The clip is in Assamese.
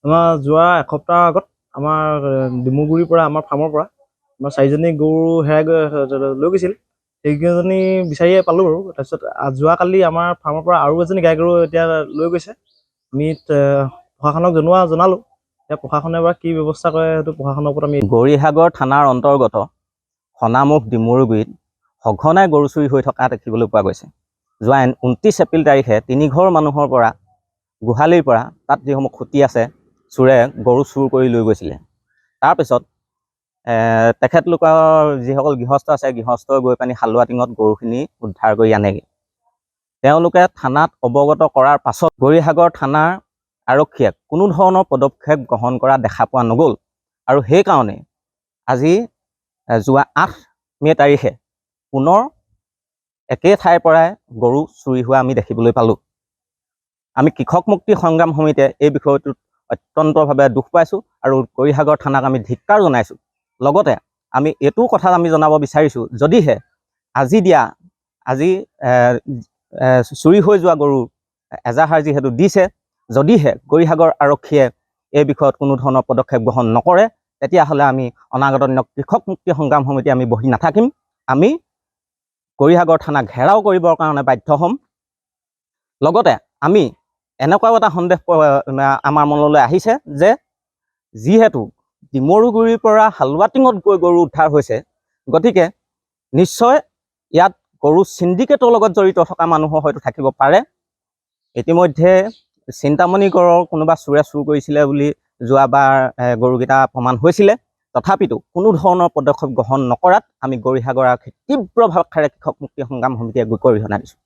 আমাৰ যোৱা এসপ্তাহ আগত আমাৰ ডিমুগুৰিৰ পৰা আমাৰ ফাৰ্মৰ পৰা আমাৰ 4জনী গৰু হেৰাই লৈ গৈছিল। সেইকেইজনী বিচাৰিয়ে পালোঁ বাৰু। তাৰপিছত যোৱাকালি আমাৰ ফাৰ্মৰ পৰা আৰু এজনী গাই গৰু এতিয়া লৈ গৈছে। আমি প্ৰশাসনক জনালোঁ। এতিয়া প্ৰশাসনে বা কি ব্যৱস্থা কৰে সেইটো প্ৰশাসনৰ ওপৰত আমি। গৌৰীসাগৰ থানাৰ অন্তৰ্গত সনামুখ ডিমৰুগুৰিত সঘনাই গৰু চুৰি হৈ থকা দেখিবলৈ পোৱা গৈছে। যোৱা 29 এপ্ৰিল তাৰিখে 3 ঘৰ মানুহৰ পৰা গোহালিৰ পৰা তাত যিসমূহ খুঁটি আছে চোৰে গৰু চুৰ কৰি লৈ গৈছিলে। তাৰপিছত তেখেতলোকৰ যিসকল গৃহস্থ আছে গৃহস্থই গৈ পানি হালোৱা টিঙত গৰুখিনি উদ্ধাৰ কৰি আনেগৈ। তেওঁলোকে থানাত অৱগত কৰাৰ পাছত গৌৰীসাগৰ থানাৰ আৰক্ষীয়ে কোনো ধৰণৰ পদক্ষেপ গ্ৰহণ কৰা দেখা পোৱা নগ'ল। আৰু সেইকাৰণে আজি যোৱা 8 মে' তাৰিখে পুনৰ একে ঠাইৰ পৰাই গৰু চুৰি হোৱা আমি দেখিবলৈ পালোঁ। আমি কৃষক মুক্তি সংগ্ৰাম সমিতিয়ে এই বিষয়টোত অত্যন্তভাৱে দুখ পাইছোঁ আৰু গৌৰীসাগৰ থানাক আমি ধিক্কাৰ জনাইছোঁ। লগতে আমি এইটো কথা আমি জনাব বিচাৰিছোঁ, যদিহে আজি চুৰি হৈ যোৱা গৰু এজাহাৰ যিহেতু দিছে, যদিহে গৌৰীসাগৰ আৰক্ষীয়ে এই বিষয়ত কোনো ধৰণৰ পদক্ষেপ গ্ৰহণ নকৰে, তেতিয়াহ'লে আমি অনাগত দিনত কৃষক মুক্তি সংগ্ৰাম সমিতি আমি বহি নাথাকিম। আমি গৌৰীসাগৰ থানাক ঘেৰাও কৰিবৰ কাৰণে বাধ্য হ'ম। লগতে আমি এনেকুৱাও এটা সন্দেহ আমাৰ মনলৈ আহিছে যে যিহেতু ডিমৰুগুৰিৰ পৰা হালোৱাটিঙত গৈ গৰু উদ্ধাৰ হৈছে, গতিকে নিশ্চয় ইয়াত গৰু চিণ্ডিকেটৰ লগত জড়িত থকা মানুহো হয়তো থাকিব পাৰে। ইতিমধ্যে চিন্তামণি গড়ৰ কোনোবা চোৰে চুৰ কৰিছিলে বুলি যোৱাবাৰ গৰুকেইটা প্ৰমাণ হৈছিলে। তথাপিতো কোনো ধৰণৰ পদক্ষেপ গ্ৰহণ নকৰাত আমি গৌৰীসাগৰ আৰক্ষীক তীব্ৰ ভাষাৰে কৃষক মুক্তি সংগ্ৰাম সমিতিয়ে অৰিহণা দিছোঁ।